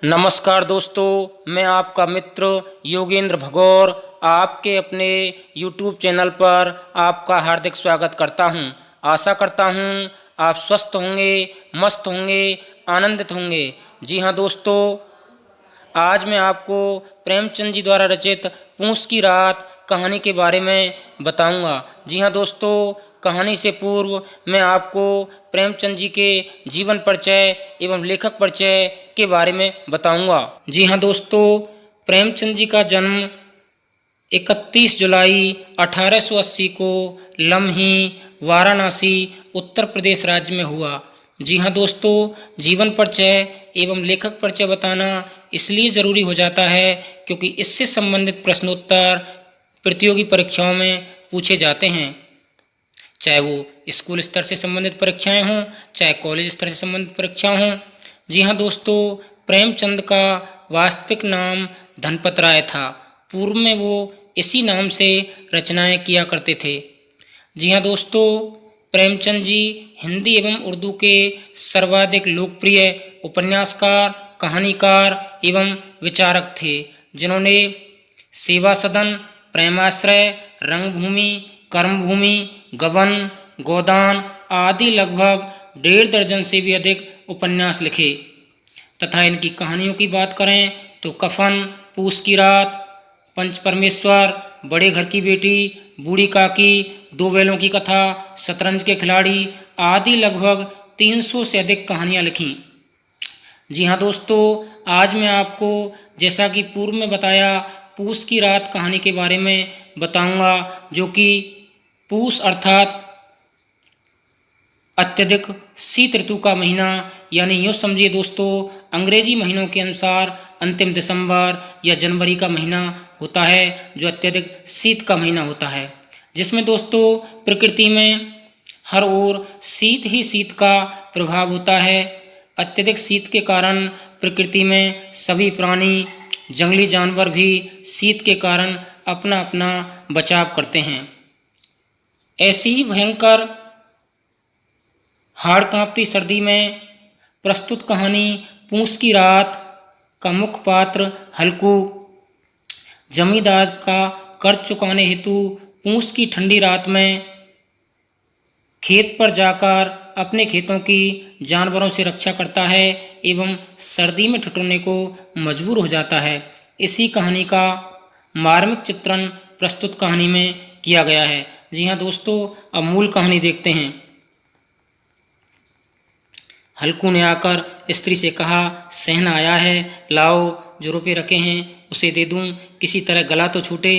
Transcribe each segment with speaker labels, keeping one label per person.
Speaker 1: नमस्कार दोस्तों, मैं आपका मित्र योगेंद्र भगौर आपके अपने YouTube चैनल पर आपका हार्दिक स्वागत करता हूं। आशा करता हूं आप स्वस्थ होंगे, मस्त होंगे, आनंदित होंगे। जी हां दोस्तों, आज मैं आपको प्रेमचंद जी द्वारा रचित पूस की रात कहानी के बारे में बताऊंगा। जी हाँ दोस्तों, कहानी से पूर्व मैं आपको प्रेमचंद जी के जीवन परिचय एवं लेखक परिचय के बारे में बताऊंगा। जी हाँ दोस्तों, प्रेमचंद जी का जन्म 31 जुलाई 1880 को लम्ही, वाराणसी, उत्तर प्रदेश राज्य में हुआ। जी हाँ दोस्तों, जीवन परिचय एवं लेखक परिचय बताना इसलिए ज़रूरी हो जाता है क्योंकि इससे संबंधित प्रश्नोत्तर प्रतियोगी परीक्षाओं में पूछे जाते हैं, चाहे वो स्कूल स्तर से संबंधित परीक्षाएं हों, चाहे कॉलेज स्तर से संबंधित परीक्षा हों। जी हाँ दोस्तों, प्रेमचंद का वास्तविक नाम धनपत राय था। पूर्व में वो इसी नाम से रचनाएं किया करते थे। जी हाँ दोस्तों, प्रेमचंद जी हिंदी एवं उर्दू के सर्वाधिक लोकप्रिय उपन्यासकार, कहानीकार एवं विचारक थे, जिन्होंने सेवा सदन, प्रेमाश्रय, रंगभूमि, कर्मभूमि, गबन, गोदान आदि लगभग 1.5 दर्जन से भी अधिक उपन्यास लिखे तथा इनकी कहानियों की बात करें तो कफन, पूस की रात, पंच परमेश्वर, बड़े घर की बेटी, बूढ़ी काकी, दो बैलों की कथा, शतरंज के खिलाड़ी आदि लगभग 300 से अधिक कहानियाँ लिखीं। जी हाँ दोस्तों, आज मैं आपको जैसा कि पूर्व में बताया पूस की रात कहानी के बारे में बताऊंगा, जो कि पूस अर्थात अत्यधिक शीत ऋतु का महीना, यानी यूँ समझिए दोस्तों, अंग्रेजी महीनों के अनुसार अंतिम दिसंबर या जनवरी का महीना होता है, जो अत्यधिक शीत का महीना होता है, जिसमें दोस्तों प्रकृति में हर ओर शीत ही शीत का प्रभाव होता है। अत्यधिक शीत के कारण प्रकृति में सभी प्राणी, जंगली जानवर भी शीत के कारण अपना अपना बचाव करते हैं। ऐसी ही भयंकर हाड़ कांपती सर्दी में प्रस्तुत कहानी पूस की रात का मुख्य पात्र हल्कू जमींदार का कर्ज चुकाने हेतु पूस की ठंडी रात में खेत पर जाकर अपने खेतों की जानवरों से रक्षा करता है एवं सर्दी में ठिठुरने को मजबूर हो जाता है। इसी कहानी का मार्मिक चित्रण प्रस्तुत कहानी में किया गया है। जी हाँ दोस्तों, अब मूल कहानी देखते हैं। हल्कू ने आकर स्त्री से कहा, सहना आया है, लाओ जो रुपये रखे हैं उसे दे दूं, किसी तरह गला तो छूटे।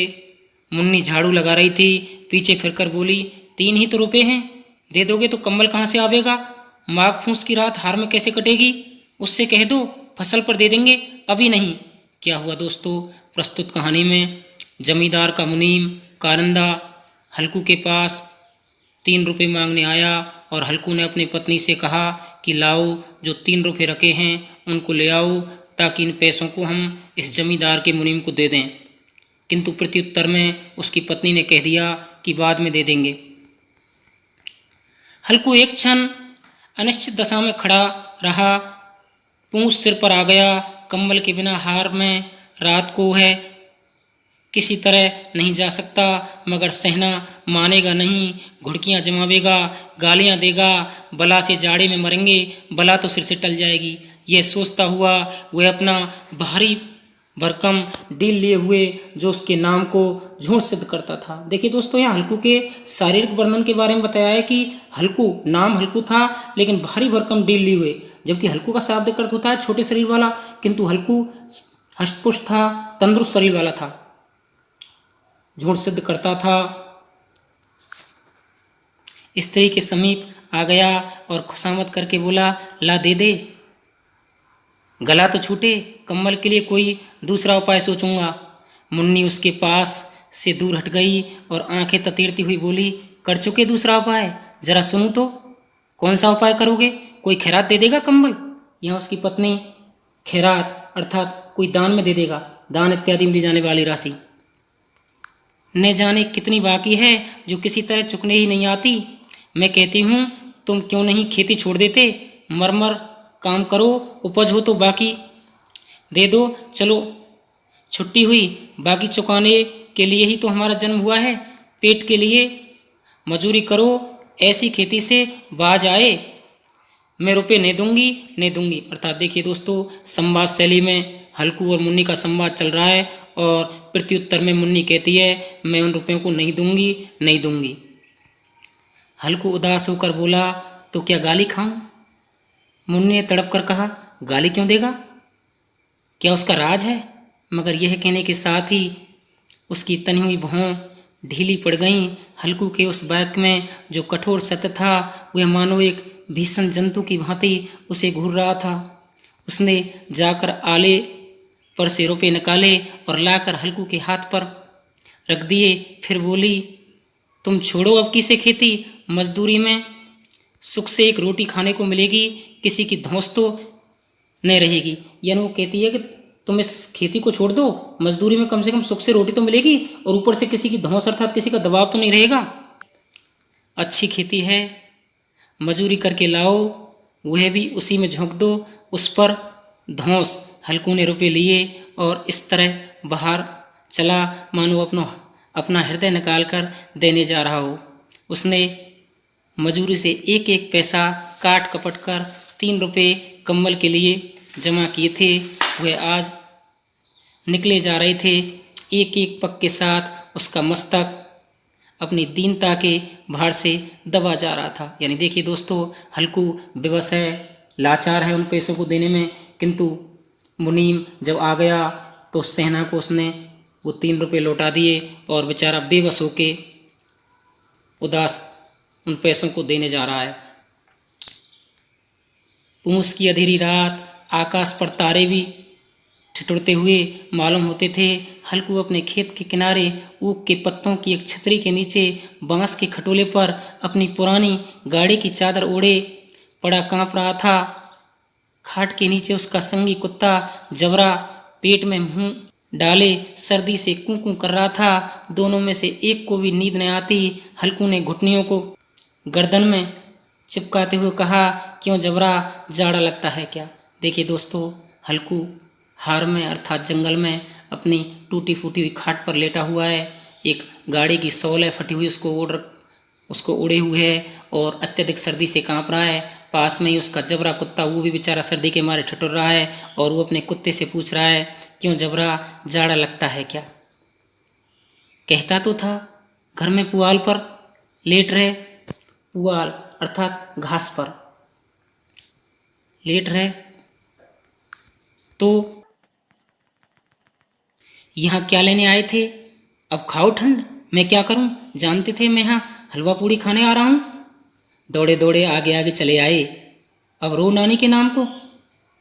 Speaker 1: मुन्नी झाड़ू लगा रही थी, पीछे फिरकर बोली, 3 ही तो रुपये हैं, दे दोगे तो कम्बल कहाँ से आवेगा? माघ फूस की रात हार में कैसे कटेगी? उससे कह दो फसल पर दे देंगे, अभी नहीं। क्या हुआ दोस्तों, प्रस्तुत कहानी में जमींदार का मुनीम कारिंदा हल्कू के पास 3 रुपये मांगने आया और हल्कू ने अपनी पत्नी से कहा कि लाओ जो 3 रुपये रखे हैं उनको ले आओ, ताकि इन पैसों को हम इस जमींदार के मुनीम को दे दें। किंतु प्रत्युत्तर में उसकी पत्नी ने कह दिया कि बाद में दे देंगे। हल्कू एक क्षण अनिश्चित दशा में खड़ा रहा। पूंछ सिर पर आ गया, कंबल के बिना हार में रात को है किसी तरह नहीं जा सकता, मगर सहना मानेगा नहीं, घुड़कियाँ जमावेगा, गालियाँ देगा, बला से जाड़े में मरेंगे, बला तो सिर से टल जाएगी। यह सोचता हुआ वह अपना भारी भरकम डील लिए हुए जो उसके नाम को झूठ सिद्ध करता था। देखिए दोस्तों, यहाँ हल्कू के शारीरिक वर्णन के बारे में बताया है कि हल्कू नाम हल्कू था, लेकिन भारी भरकम डील लिए हुए, जबकि हल्कू का शाब्दिक अर्थ होता है छोटे शरीर वाला, किंतु हल्कू हष्टपुष्ट था, तंदुरुस्त शरीर वाला था, झूठ सिद्ध करता था। स्त्री के समीप आ गया और खुशामद करके बोला, ला दे दे, गला तो छूटे, कम्बल के लिए कोई दूसरा उपाय सोचूंगा। मुन्नी उसके पास से दूर हट गई और आंखें ततीरती हुई बोली, कर चुके दूसरा उपाय, जरा सुनूं तो। कौन सा उपाय करोगे? कोई खैरात दे देगा कम्बल? यहाँ उसकी पत्नी खैरात अर्थात कोई दान में दे देगा, दान इत्यादि में ली जाने वाली राशि। न जाने कितनी बाकी है जो किसी तरह चुकने ही नहीं आती। मैं कहती हूँ तुम क्यों नहीं खेती छोड़ देते, मरमर काम करो, उपज हो तो बाकी। दे दो, चलो छुट्टी हुई, बाकी चुकाने के लिए ही तो हमारा जन्म हुआ है, पेट के लिए मजूरी करो, ऐसी खेती से बाज आए, मैं रुपये नहीं दूंगी, नहीं दूंगी। अर्थात देखिए दोस्तों, संवाद शैली में हल्कू और मुन्नी का संवाद चल रहा है और प्रत्युत्तर में मुन्नी कहती है मैं उन रुपयों को नहीं दूंगी, नहीं दूंगी। हल्कू उदास होकर बोला तो क्या गाली खाऊं? मुन्नी ने तड़प कर कहा गाली क्यों देगा, क्या उसका राज है? मगर यह कहने के साथ ही उसकी तनी हुई भौं ढीली पड़ गई। हल्कू के उस वाक्य में जो कठोर सत्य था वह मानो एक भीषण जंतु की भांति उसे घूर रहा था। उसने जाकर आले पर से रुपये निकाले और लाकर हल्कू के हाथ पर रख दिए। फिर बोली तुम छोड़ो अब किसे खेती, मजदूरी में सुख से एक रोटी खाने को मिलेगी, किसी की धौंस तो नहीं रहेगी। यानी वो कहती है कि तुम इस खेती को छोड़ दो, मजदूरी में कम से कम सुख से रोटी तो मिलेगी और ऊपर से किसी की धौंस अर्थात किसी का दबाव तो नहीं रहेगा। अच्छी खेती है, मजूरी करके लाओ, वह भी उसी में झोंक दो, उस पर धौंस। हल्कू ने रुपये लिए और इस तरह बाहर चला मानो अपना हृदय निकाल कर देने जा रहा हो। उसने मजूरी से एक एक पैसा काट कपट कर 3 रुपये कम्बल के लिए जमा किए थे, वह आज निकले जा रहे थे। एक एक पग के साथ उसका मस्तक अपनी दीनता के भार से दबा जा रहा था। यानी देखिए दोस्तों, हल्कू विवश है, लाचार है उन पैसों को देने में, किंतु मुनीम जब आ गया तो सेना को उसने वो 3 रुपये लौटा दिए और बेचारा बेबस होके उदास उन पैसों को देने जा रहा है। पूस की अंधेरी रात, आकाश पर तारे भी ठिठुरते हुए मालूम होते थे। हल्कू अपने खेत के किनारे ऊख के पत्तों की एक छतरी के नीचे बांस के खटोले पर अपनी पुरानी गाड़ी की चादर ओढ़े पड़ा कांप रहा था। खाट के नीचे उसका संगी कुत्ता जबरा पेट में मुंह डाले सर्दी से कूं कूं कर रहा था। दोनों में से एक को भी नींद नहीं आती। हल्कू ने घुटनियों को गर्दन में चिपकाते हुए कहा क्यों जबरा, जाड़ा लगता है क्या? देखिए दोस्तों, हल्कू हार में अर्थात जंगल में अपनी टूटी फूटी हुई खाट पर लेटा हुआ है। एक गाड़ी की शॉल फटी हुई उसको उड़े हुए है और अत्यधिक सर्दी से कांप रहा है। पास में ही उसका जबरा कुत्ता, वो भी बेचारा सर्दी के मारे ठिठुर रहा है और वो अपने कुत्ते से पूछ रहा है क्यों जबरा, जाड़ा लगता है क्या? कहता तो था घर में पुआल पर लेट रहे, पुआल अर्थात घास पर लेट रहे तो यहाँ क्या लेने आए थे? अब खाओ ठंड, मैं क्या करूं? जानते थे मैं यहाँ हलवा पूड़ी खाने आ रहा हूं। दौड़े दौड़े आगे आगे चले आए। अब रो नानी के नाम को।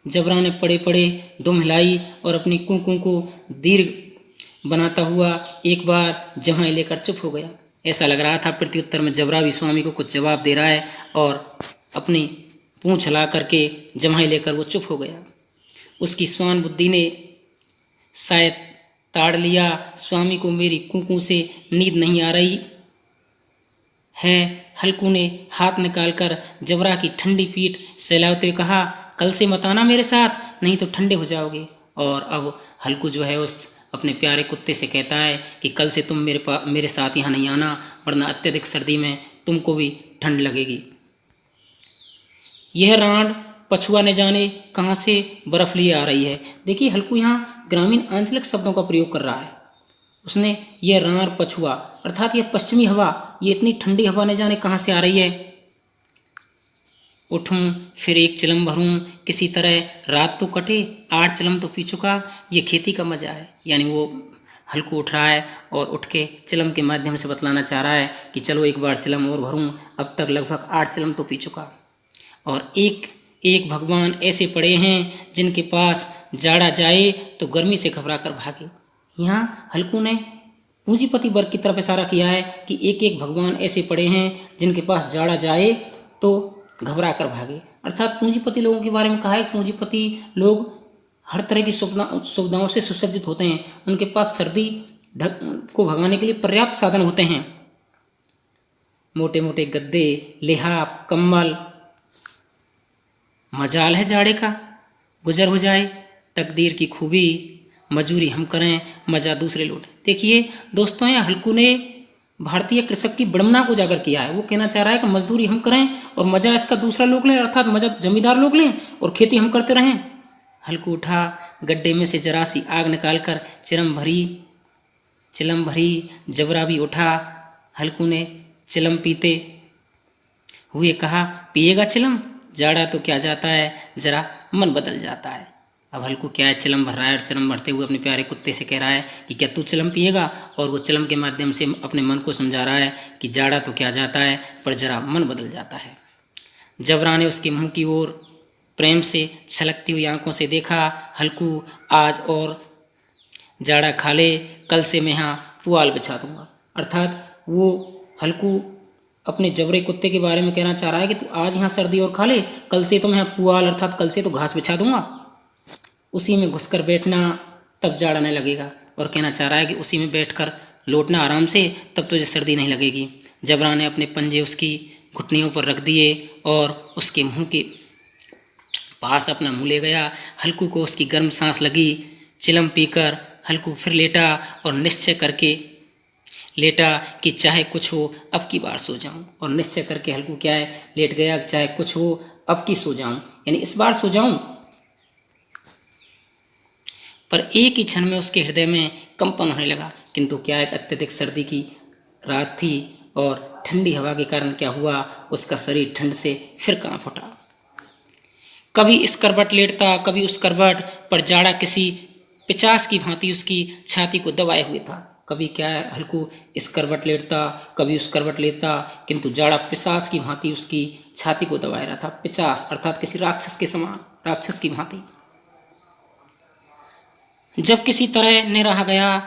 Speaker 1: जबरा ने पड़े पड़े दुम हिलाई और अपनी कुंकुम को दीर्घ बनाता हुआ एक बार जहाँ लेकर चुप हो गया। ऐसा लग रहा था प्रत्युत्तर में जबरा भी स्वामी को कुछ जवाब दे रहा है और अपनी पूंछ हिला करके जमाई लेकर वो चुप हो गया। उसकी स्वान बुद्धि ने शायद ताड़ लिया, स्वामी को मेरी कुंकू से नींद नहीं आ रही है। हल्कू ने हाथ निकालकर जबरा की ठंडी पीठ सहलाते हुए कहा कल से मत आना मेरे साथ, नहीं तो ठंडे हो जाओगे। और अब हल्कू जो है उस अपने प्यारे कुत्ते से कहता है कि कल से तुम मेरे साथ यहाँ नहीं आना, वरना अत्यधिक सर्दी में तुमको भी ठंड लगेगी। यह रांड पछुआ ने जाने कहाँ से बर्फ लिए आ रही है। देखिए हल्कू यहाँ ग्रामीण आंचलिक शब्दों का प्रयोग कर रहा है। उसने यह रांड पछुआ अर्थात यह पश्चिमी हवा, ये इतनी ठंडी हवा ने जाने कहाँ से आ रही है। उठूं फिर एक चिलम भरूं, किसी तरह रात तो कटे, 8 चिलम तो पी चुका, ये खेती का मजा है। यानी वो हल्कू उठ रहा है और उठ के चिलम के माध्यम से बतलाना चाह रहा है कि चलो एक बार चिलम और भरूं, अब तक लगभग 8 चिलम तो पी चुका। और एक एक भगवान ऐसे पड़े हैं जिनके पास जाड़ा जाए तो गर्मी से घबरा कर भागे। यहाँ हल्कू ने पूंजीपति वर्ग की तरफ इशारा किया है कि एक एक भगवान ऐसे पड़े हैं जिनके पास जाड़ा जाए तो घबरा कर भागे। अर्थात पूंजीपति लोगों के बारे में कहा है। पूंजीपति लोग हर तरह की सुविधाओं से सुसज्जित होते हैं, उनके पास सर्दी को भगाने के लिए पर्याप्त साधन होते हैं। मोटे मोटे गद्दे, लिहाफ, कम्बल, मजाल है जाड़े का गुजर हो जाए, तकदीर की खूबी, मजूरी हम करें मजा दूसरे लूटें। देखिए दोस्तों, यहाँ हल्कू ने भारतीय कृषक की विडंबना को उजागर किया है। वो कहना चाह रहा है कि मजदूरी हम करें और मजा इसका दूसरा लोग लें, अर्थात मजा जमींदार लोग लें और खेती हम करते रहें। हल्कू उठा, गड्ढे में से जरा सी आग निकालकर चिलम भरी। जबरा भी उठा। हल्कू ने चिलम पीते हुए कहा, पिएगा चिलम? जाड़ा तो क्या जाता है, जरा मन बदल जाता है। अब हल्कू क्या है, चिलम भर रहा है और चिलम भरते हुए अपने प्यारे कुत्ते से कह रहा है कि क्या तू चिलम पिएगा? और वो चिलम के माध्यम से अपने मन को समझा रहा है कि जाड़ा तो क्या जाता है, पर जरा मन बदल जाता है। जबरा ने उसके मुंह की ओर प्रेम से छलकती हुई आंखों से देखा। हल्कू, आज और जाड़ा खा ले, कल से मैं यहाँ पुआल बिछा दूंगा। अर्थात वो हल्कू अपने जबरे कुत्ते के बारे में कहना चाह रहा है कि तू आज यहाँ सर्दी और खा ले, कल से तो मैं यहाँ पुआल अर्थात कल से तो घास बिछा दूंगा, उसी में घुसकर बैठना, तब जाड़ा नहीं लगेगा। और कहना चाह रहा है कि उसी में बैठकर लौटना आराम से, तब तुझे सर्दी नहीं लगेगी। जबरा ने अपने पंजे उसकी घुटनियों पर रख दिए और उसके मुंह के पास अपना मुंह ले गया। हल्कू को उसकी गर्म सांस लगी। चिलम पीकर हल्कू फिर लेटा और निश्चय करके लेटा कि चाहे कुछ हो अब की बार सो जाऊं। और निश्चय करके हल्कू क्या है, लेट गया, चाहे कुछ हो अब की सो जाऊं, यानी इस बार सो जाऊं। पर एक ही क्षण में उसके हृदय में कंपन होने लगा। किंतु क्या है, अत्यधिक सर्दी की रात थी और ठंडी हवा के कारण क्या हुआ, उसका शरीर ठंड से फिर कांप उठा। कभी इस करवट लेटता, कभी उस करवट पर जाड़ा किसी पिचास की भांति उसकी छाती को दबाए हुए था। कभी क्या है, हल्कू इस करवट लेटता, कभी उस करवट लेता, किंतु जाड़ा पिशाच की भांति उसकी छाती को दबाए रहा था। पिचास अर्थात किसी राक्षस के समान, राक्षस की भांति। जब किसी तरह न रहा गया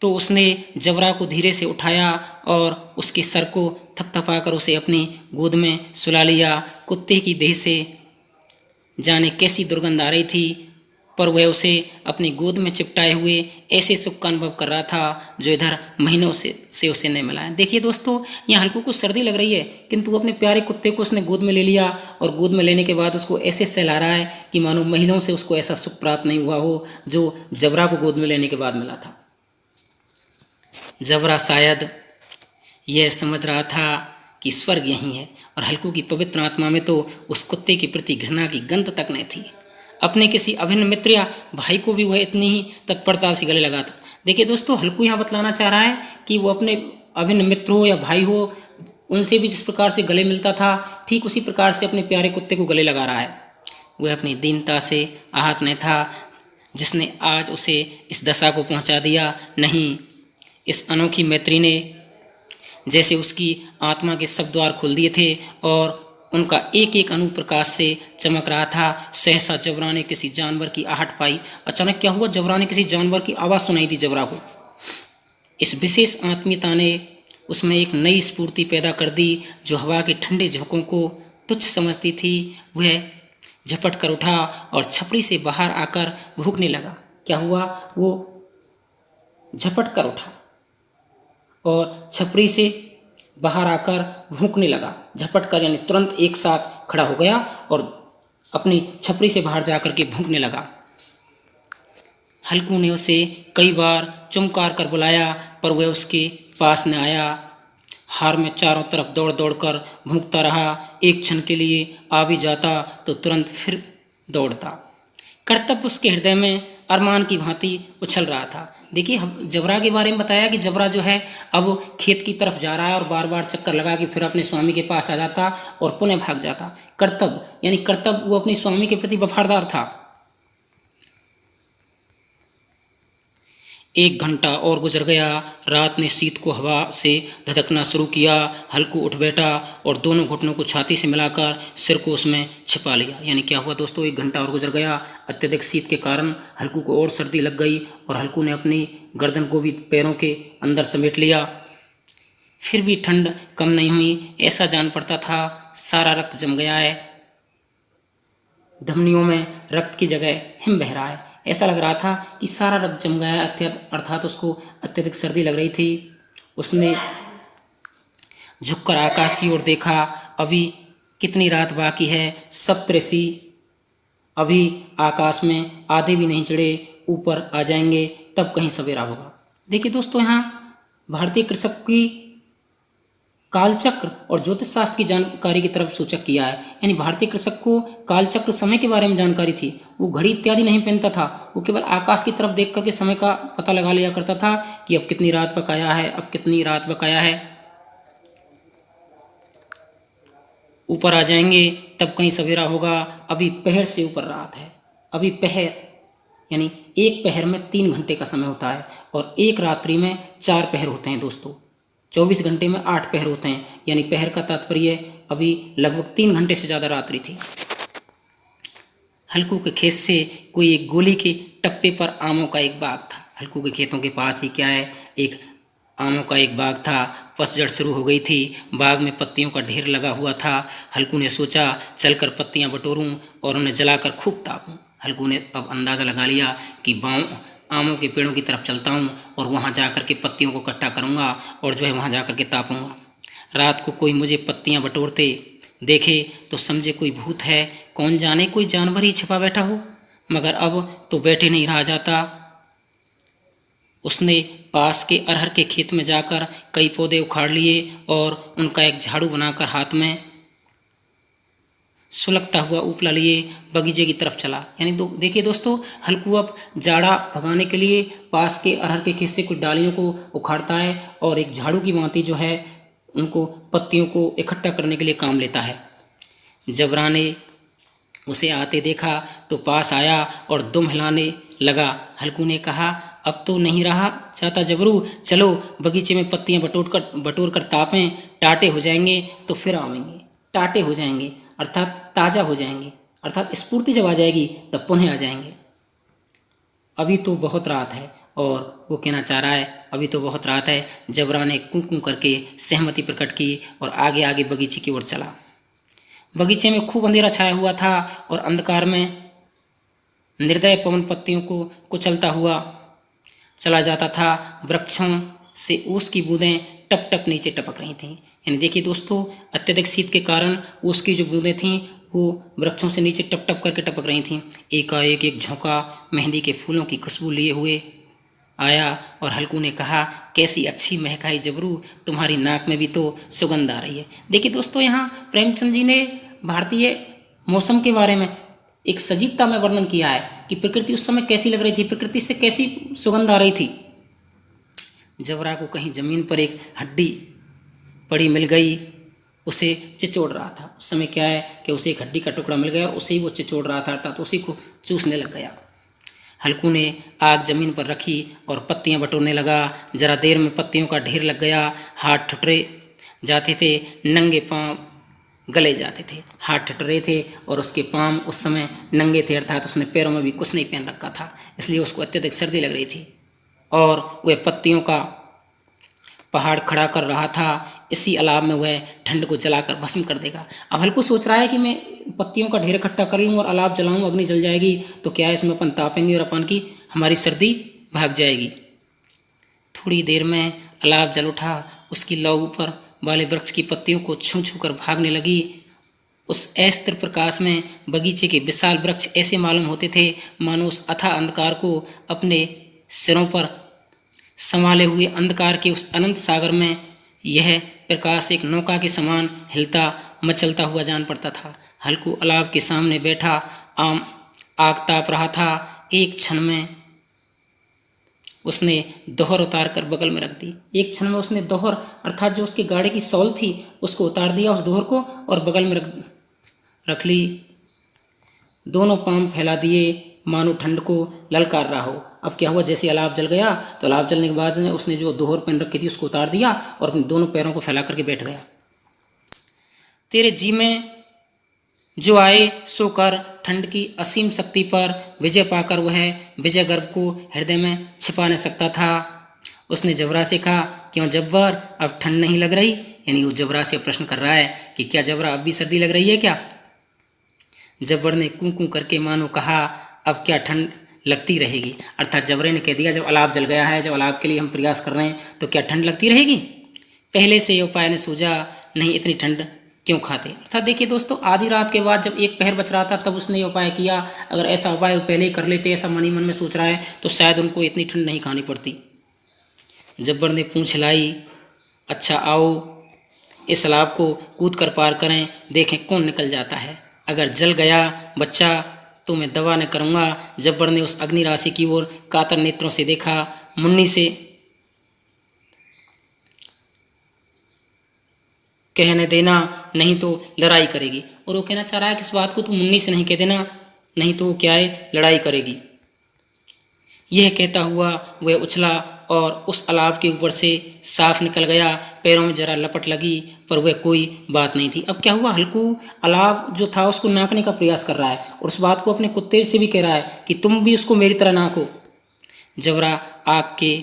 Speaker 1: तो उसने जबरा को धीरे से उठाया और उसके सर को थपथपाकर उसे अपनी गोद में सुला लिया। कुत्ते की देह से जाने कैसी दुर्गंध आ रही थी, पर वह उसे अपनी गोद में चिपटाए हुए ऐसे सुख का अनुभव कर रहा था जो इधर महीनों से उसे नहीं मिला है। देखिए दोस्तों, यहाँ हल्कू को सर्दी लग रही है, किंतु अपने प्यारे कुत्ते को उसने गोद में ले लिया और गोद में लेने के बाद उसको ऐसे सहला रहा है कि मानो महीनों से उसको ऐसा सुख प्राप्त नहीं हुआ हो जो जबरा को गोद में लेने के बाद मिला था। जबरा शायद यह समझ रहा था कि स्वर्ग यहीं है, और हल्कू की पवित्र आत्मा में तो उस कुत्ते के प्रति घृणा की गंध तक नहीं थी। अपने किसी अभिन्न मित्र या भाई को भी वह इतनी ही तत्परता से गले लगाता। देखिए दोस्तों, हल्कू यहाँ बतलाना चाह रहा है कि वो अपने अभिन्न मित्र हो या भाई हो, उनसे भी जिस प्रकार से गले मिलता था, ठीक उसी प्रकार से अपने प्यारे कुत्ते को गले लगा रहा है। वह अपनी दीनता से आहत नहीं था जिसने आज उसे इस दशा को पहुँचा दिया। नहीं, इस अनोखी मैत्री ने जैसे उसकी आत्मा के सब द्वार खोल दिए थे और उनका एक एक अणु प्रकाश से चमक रहा था। सहसा जबरा ने किसी जानवर की आहट पाई। अचानक क्या हुआ, जबरा ने किसी जानवर की आवाज़ सुनाई दी जबरा को। इस विशेष आत्मीयता ने उसमें एक नई स्फूर्ति पैदा कर दी। जो हवा के ठंडे झोंकों को तुच्छ समझती थी, वह झपट कर उठा और छपरी से बाहर आकर भूखने लगा। क्या हुआ, वो झपट कर उठा और छपरी से बाहर आकर भूखने लगा। झपट कर यानी तुरंत एक साथ खड़ा हो गया और अपनी छपरी से बाहर जाकर के भूखने लगा। हल्कू ने उसे कई बार चुमकार कर बुलाया, पर वह उसके पास न आया। हार में चारों तरफ दौड़ दौड़ कर भूखता रहा। एक क्षण के लिए आ भी जाता तो तुरंत फिर दौड़ता। कर्तव्य उसके हृदय में अरमान की भांति उछल रहा था। देखिए, हम जबरा के बारे में बताया कि जबरा जो है अब खेत की तरफ जा रहा है और बार बार चक्कर लगा के फिर अपने स्वामी के पास आ जाता और पुनः भाग जाता। कर्तव्य यानी कर्तव्य, वो अपनी स्वामी के प्रति वफादार था। 1 घंटा और गुजर गया। रात ने शीत को हवा से धधकना शुरू किया। हल्कू उठ बैठा और दोनों घुटनों को छाती से मिलाकर सिर को उसमें छिपा लिया। यानी क्या हुआ दोस्तों, 1 घंटा और गुजर गया। अत्यधिक शीत के कारण हल्कू को और सर्दी लग गई और हल्कू ने अपनी गर्दन को भी पैरों के अंदर समेट लिया। फिर भी ठंड कम नहीं हुई। ऐसा जान पड़ता था सारा रक्त जम गया है, धमनियों में रक्त की जगह हिम बह रहा है। ऐसा लग रहा था कि सारा रक्त जम गया है, अर्थात उसको अत्यधिक सर्दी लग रही थी। उसने झुककर आकाश की ओर देखा। अभी कितनी रात बाकी है। सप्तऋषि अभी आकाश में आधे भी नहीं चढ़े, ऊपर आ जाएंगे तब कहीं सवेरा होगा। देखिए दोस्तों, यहाँ भारतीय कृषक की कालचक्र और ज्योतिष शास्त्र की जानकारी की तरफ सूचक किया है। यानी भारतीय कृषक को कालचक्र समय के बारे में जानकारी थी। वो घड़ी इत्यादि नहीं पहनता था, वो केवल आकाश की तरफ देख करके समय का पता लगा लिया करता था कि अब कितनी रात बकाया है, अब कितनी रात बकाया है, ऊपर आ जाएंगे तब कहीं सवेरा होगा, अभी पहर से ऊपर रात है। अभी पहर यानी एक पहर में 3 घंटे का समय होता है और एक रात्रि में 4 पहर होते हैं दोस्तों। 24 घंटे में 8 पहर होते हैं, यानी पहर का तात्पर्य अभी लगभग 3 घंटे से ज़्यादा रात्रि थी। हल्कू के खेत से कोई एक गोली के टप्पे पर आमों का एक बाग था। हल्कू के खेतों के पास ही क्या है, एक आमों का एक बाग था। पतझड़ शुरू हो गई थी, बाग में पत्तियों का ढेर लगा हुआ था। हल्कू ने सोचा चलकर पत्तियां बटोरूं और उन्हें जलाकर खूब तापूं। हल्कू ने अब अंदाज़ा लगा लिया कि आमों के पेड़ों की तरफ चलता हूँ और वहाँ जाकर के पत्तियों को इकट्ठा करूँगा और जो है वहाँ जाकर के तापूँगा। रात को कोई मुझे पत्तियाँ बटोरते देखे तो समझे कोई भूत है, कौन जाने कोई जानवर ही छिपा बैठा हो। मगर अब तो बैठे नहीं रहा जाता। उसने पास के अरहर के खेत में जाकर कई पौधे उखाड़ लिए और उनका एक झाड़ू बनाकर हाथ में सुलगता हुआ उपला लिए बगीचे की तरफ चला। यानी देखिए दोस्तों, हल्कू अब जाड़ा भगाने के लिए पास के अरहर के खेत से कुछ डालियों को उखाड़ता है और एक झाड़ू की भांति जो है उनको पत्तियों को इकट्ठा करने के लिए काम लेता है। जबरा ने उसे आते देखा तो पास आया और दुम हिलाने लगा। हल्कू ने कहा, अब तो नहीं रहा जाता जबरू, चलो बगीचे में पत्तियां बटोर कर तापें, टाटे हो जाएंगे तो फिर आवेंगे। टाटे हो जाएंगे अर्थात ताज़ा हो जाएंगे, अर्थात स्फूर्ति जब आ जाएगी तब पुनः आ जाएंगे। अभी तो बहुत रात है, और वो कहना चाह रहा है अभी तो बहुत रात है। जबरा ने कूं कूं करके सहमति प्रकट की और आगे आगे बगीचे की ओर चला। बगीचे में खूब अंधेरा छाया हुआ था और अंधकार में निर्दय पवन पत्तियों को कुचलता हुआ चला जाता था। वृक्षों से ओस की बूंदें टप टप नीचे टपक रही थीं। यानी देखिए दोस्तों, अत्यधिक शीत के कारण ओस की जो बूंदें थीं वो वृक्षों से नीचे टप टप करके टपक रही थीं। एकाएक एक झोंका मेहंदी के फूलों की खुशबू लिए हुए आया और हल्कू ने कहा, कैसी अच्छी महकाई जबरू, तुम्हारी नाक में भी तो सुगंध आ रही है। देखिए दोस्तों, यहाँ प्रेमचंद जी ने भारतीय मौसम के बारे में एक सजीवता में वर्णन किया है कि प्रकृति उस समय कैसी लग रही थी, प्रकृति से कैसी सुगंध आ रही थी। जबरा को कहीं जमीन पर एक हड्डी पड़ी मिल गई, उसे चिचोड़ रहा था। उस समय क्या है कि उसे एक हड्डी का टुकड़ा मिल गया और उसे ही वो चिचोड़ रहा था, अर्थात उसी को चूसने लग गया। हल्कू ने आग जमीन पर रखी और पत्तियां बटोरने लगा। जरा देर में पत्तियों का ढेर लग गया। हाथ ठुठरे जाते थे, नंगे पांव गले जाते थे। हाथ ठुठरे थे और उसके पांव उस समय नंगे थे, अर्थात उसने पैरों में भी कुछ नहीं पहन रखा था, इसलिए उसको अत्यधिक सर्दी लग रही थी और वह पत्तियों का पहाड़ खड़ा कर रहा था। इसी अलाव में वह ठंड को जलाकर भस्म कर देगा। अब हल्कू सोच रहा है कि मैं पत्तियों का ढेर इकट्ठा कर लूँ और अलाव जलाऊँ, अग्नि जल जाएगी तो क्या है, इसमें अपन तापेंगे और अपन की हमारी सर्दी भाग जाएगी। थोड़ी देर में अलाव जल उठा। उसकी लौ ऊपर वाले वृक्ष की पत्तियों को छू छू कर भागने लगी। उस अस्त्र प्रकाश में बगीचे के विशाल वृक्ष ऐसे मालूम होते थे मानो उस अथाह अंधकार को अपने सिरों पर संभाले हुए अंधकार के उस अनंत सागर में यह प्रकाश एक नौका के समान हिलता मचलता हुआ जान पड़ता था। हल्कू अलाव के सामने बैठा आग ताप रहा था। एक क्षण में उसने दोहर उतार कर बगल में रख दी। एक क्षण में उसने दोहर अर्थात जो उसकी गाड़ी की सौल थी उसको उतार दिया, उस दोहर को, और बगल में रख ली। दोनों पांव फैला दिए मानो ठंड को ललकार रहा हो। अब क्या हुआ, जैसे अलाव जल गया तो अलाव जलने के बाद उसने जो दोहर पहन रखी थी उसको उतार दिया और अपने दोनों पैरों को फैला करके बैठ गया। तेरे जी में जो आए सो कर, ठंड की असीम शक्ति पर विजय पाकर वह विजय गर्व को हृदय में छिपा नहीं सकता था। उसने जबरा से कहा, क्यों जब्बर, अब ठंड नहीं लग रही? यानी वो जबरा से प्रश्न कर रहा है कि क्या जबरा अब भी सर्दी लग रही है क्या? जब्बर ने कूं कूं करके मानो कहा, अब क्या ठंड लगती रहेगी। अर्थात जबरे ने कह दिया, जब अलाव जल गया है, जब अलाव के लिए हम प्रयास कर रहे हैं तो क्या ठंड लगती रहेगी? पहले से ये उपाय ने सूझा नहीं, इतनी ठंड क्यों खाते। अर्थात देखिए दोस्तों, आधी रात के बाद जब एक पहर बच रहा था तब उसने ये उपाय किया। अगर ऐसा उपाय वो पहले ही कर लेते, ऐसा मन ही मन में सोच रहा है, तो शायद उनको इतनी ठंड नहीं खानी पड़ती। जब्बर ने पूंछ हिलाई, अच्छा आओ इस तालाब को कूद कर पार करें, देखें कौन निकल जाता है। अगर जल गया बच्चा तो मैं दवा न करूँगा। जब्बर ने उस अग्नि राशि की ओर कातर नेत्रों से देखा। मुन्नी से कहने देना, नहीं तो लड़ाई करेगी। और वो कहना चाह रहा है कि इस बात को तो मुन्नी से नहीं कह देना, नहीं तो वो क्या है, लड़ाई करेगी। यह कहता हुआ वह उछला और उस अलाव के ऊपर से साफ निकल गया। पैरों में जरा लपट लगी पर वह कोई बात नहीं थी। अब क्या हुआ, हल्कू अलाव जो था उसको नाकने का प्रयास कर रहा है और उस बात को अपने कुत्ते से भी कह रहा है कि तुम भी उसको मेरी तरह नाको। जबरा आग के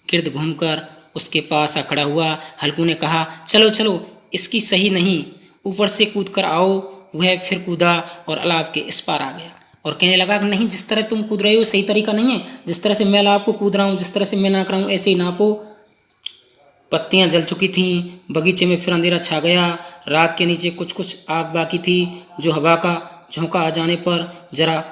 Speaker 1: गिर्द घूमकर उसके पास आ खड़ा हुआ। हल्कू ने कहा, चलो चलो इसकी सही नहीं, ऊपर से कूद कर आओ। वह फिर कूदा और अलाव के इस पार आ गया और कहने लगा कि नहीं, जिस तरह तुम कूद रहे हो सही तरीका नहीं है। जिस तरह से मैं अलाव को कूद रहा हूँ, जिस तरह से मैं नाक रहा हूँ, ऐसे ही नापो। पत्तियां जल चुकी थीं, बगीचे में फिर अंधेरा छा गया। राग के नीचे कुछ कुछ आग बाकी थी जो हवा का झोंका आ जाने पर जरा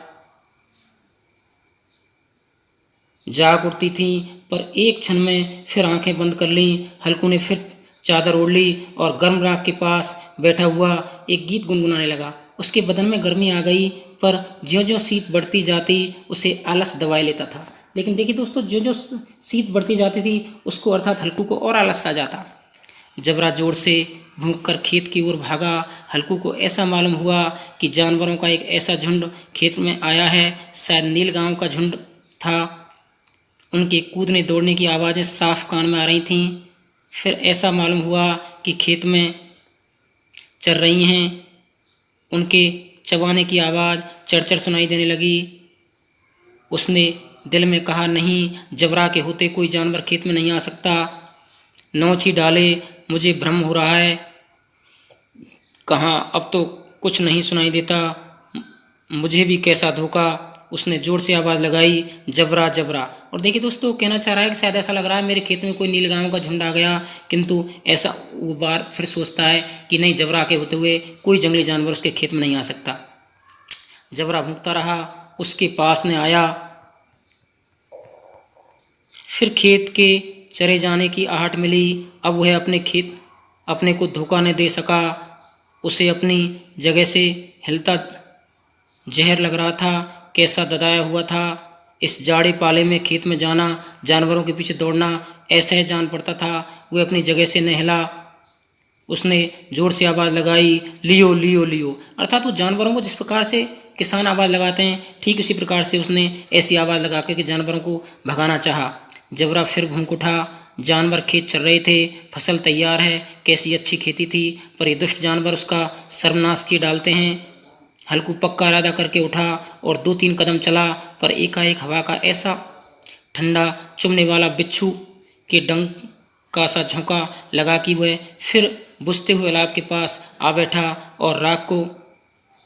Speaker 1: जाग उठती थीं, पर एक क्षण में फिर आंखें बंद कर लीं। हल्कू ने फिर चादर ओढ़ ली और गर्म राख के पास बैठा हुआ एक गीत गुनगुनाने लगा। उसके बदन में गर्मी आ गई, पर ज्यों ज्यों शीत बढ़ती जाती उसे आलस दबाए लेता था। लेकिन देखिए दोस्तों, ज्यों ज्यों शीत बढ़ती जाती थी उसको अर्थात हल्कू को और आलस आ जाता। जबरा जोर से भूंक कर खेत की ओर भागा। हल्कू को ऐसा मालूम हुआ कि जानवरों का एक ऐसा झुंड खेत में आया है। शायद नील गांव का झुंड था। उनके कूदने दौड़ने की आवाज़ें साफ कान में आ रही थीं। फिर ऐसा मालूम हुआ कि खेत में चर रही हैं। उनके चबाने की आवाज़ चरचर सुनाई देने लगी। उसने दिल में कहा, नहीं, जबरा के होते कोई जानवर खेत में नहीं आ सकता। नौची डाले, मुझे भ्रम हो रहा है। कहाँ, अब तो कुछ नहीं सुनाई देता, मुझे भी कैसा धोखा। उसने जोर से आवाज़ लगाई, जबरा जबरा। और देखिए दोस्तों, कहना चाह रहा है कि शायद ऐसा लग रहा है मेरे खेत में कोई नीलगांव का झुंड आ गया, किंतु ऐसा वो बार फिर सोचता है कि नहीं, जबरा के होते हुए कोई जंगली जानवर उसके खेत में नहीं आ सकता। जबरा भूखता रहा, उसके पास ने आया। फिर खेत के चरे जाने की आहट मिली। अब वह अपने को धोखा न दे सका। उसे अपनी जगह से हिलता जहर लग रहा था। कैसा ददाया हुआ था। इस जाड़े पाले में खेत में जाना, जानवरों के पीछे दौड़ना असहज जान पड़ता था। वह अपनी जगह से न हिला। उसने जोर से आवाज़ लगाई, लियो लियो लियो। अर्थात वो जानवरों को जिस प्रकार से किसान आवाज़ लगाते हैं, ठीक उसी प्रकार से उसने ऐसी आवाज़ लगा के जानवरों को भगाना चाहा। जबरा फिर भूख उठा। जानवर खेत चल रहे थे, फसल तैयार है, कैसी अच्छी खेती थी, पर ये दुष्ट जानवर उसका सर्वनाश किए डालते हैं। हल्कू पक्का इरादा करके उठा और 2-3 कदम चला, पर एकाएक हवा का ऐसा ठंडा चुभने वाला बिच्छू के डंक का सा झोंका लगा कि वह फिर बुझते हुए अलाव के पास आ बैठा और राख को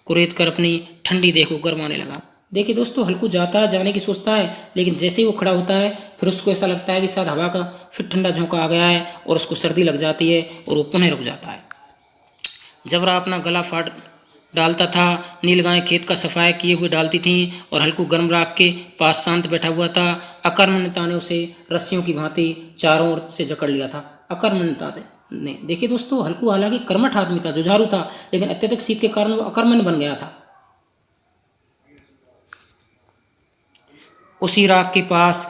Speaker 1: कुरेद कर अपनी ठंडी देह को गरमाने लगा। देखिए दोस्तों, हल्कू जाता है, जाने की सोचता है, लेकिन जैसे ही वो खड़ा होता है फिर उसको ऐसा लगता है कि शायद हवा का फिर ठंडा झोंका आ गया है और उसको सर्दी लग जाती है और वो पुनः रुक जाता है। जबरा अपना गला फाड़ डालता था। नीलगायें खेत का सफाया किए हुए डालती थीं और हल्कू गर्म राख के पास शांत बैठा हुआ था। अकर्मण्यता ने उसे रस्सियों की भांति चारों ओर से जकड़ लिया था। अकर्मण्यता ने, देखिए दोस्तों, हल्कू हालांकि कर्मठ आदमी था, जुझारू था, लेकिन अत्यधिक शीत के कारण वो अकर्मण्य बन गया था। उसी राख के पास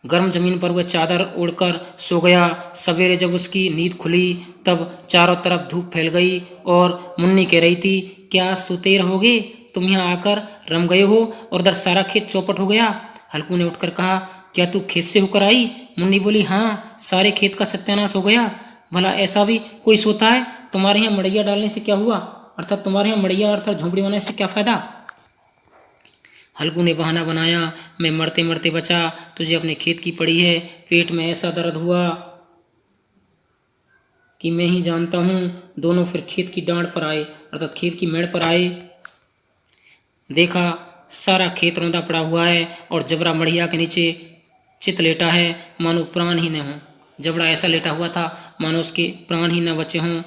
Speaker 1: गर्म जमीन पर वह चादर ओढ़कर सो गया। सवेरे जब उसकी नींद खुली तब चारों तरफ धूप फैल गई और मुन्नी कह रही थी, क्या सोते रहोगे, तुम यहाँ आकर रम गए हो और उधर सारा खेत चौपट हो गया। हल्कू ने उठकर कहा, क्या तू खेत से होकर आई। मुन्नी बोली, हाँ, सारे खेत का सत्यानाश हो गया। भला ऐसा भी कोई सोता है। तुम्हारे यहाँ मड़ैया डालने से क्या हुआ, अर्थात तुम्हारे यहाँ मड़ैया अर्थात झोंपड़ी बनाने से क्या फायदा। हल्कू ने बहाना बनाया, मैं मरते मरते बचा, तुझे अपने खेत की पड़ी है। पेट में ऐसा दर्द हुआ कि मैं ही जानता हूँ। दोनों फिर खेत की डांड पर आए, अर्थात खेत की मेड़ पर आए। देखा सारा खेत रौंदा पड़ा हुआ है और जबरा मढ़िया के नीचे चित लेटा है, मानो प्राण ही न हो। जबड़ा ऐसा लेटा हुआ था मानो उसके प्राण ही न बचे हों।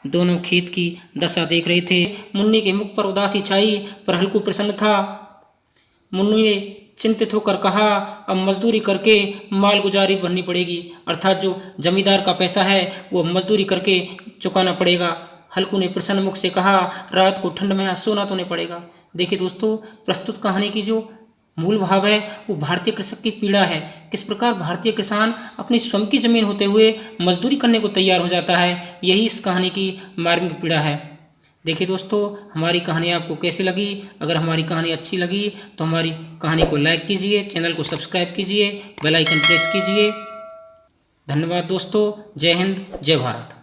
Speaker 1: दोनों खेत की दशा देख रहे थे। मुन्नी के मुख पर उदासी छाई, पर हल्कू प्रसन्न था। मुन्नी ने चिंतित होकर कहा, अब मजदूरी करके माल गुजारी भरनी पड़ेगी, अर्थात जो जमींदार का पैसा है वो मजदूरी करके चुकाना पड़ेगा। हल्कू ने प्रसन्न मुख से कहा, रात को ठंड में यहाँ सोना तो नहीं पड़ेगा। देखिए दोस्तों, प्रस्तुत कहानी की जो मूल भाव है वो भारतीय कृषक की पीड़ा है। किस प्रकार भारतीय किसान अपनी स्वयं की जमीन होते हुए मजदूरी करने को तैयार हो जाता है, यही इस कहानी की मार्मिक पीड़ा है। देखिए दोस्तों, हमारी कहानी आपको कैसी लगी? अगर हमारी कहानी अच्छी लगी तो हमारी कहानी को लाइक कीजिए, चैनल को सब्सक्राइब कीजिए, बेल आइकन प्रेस कीजिए। धन्यवाद दोस्तों। जय हिंद, जय भारत।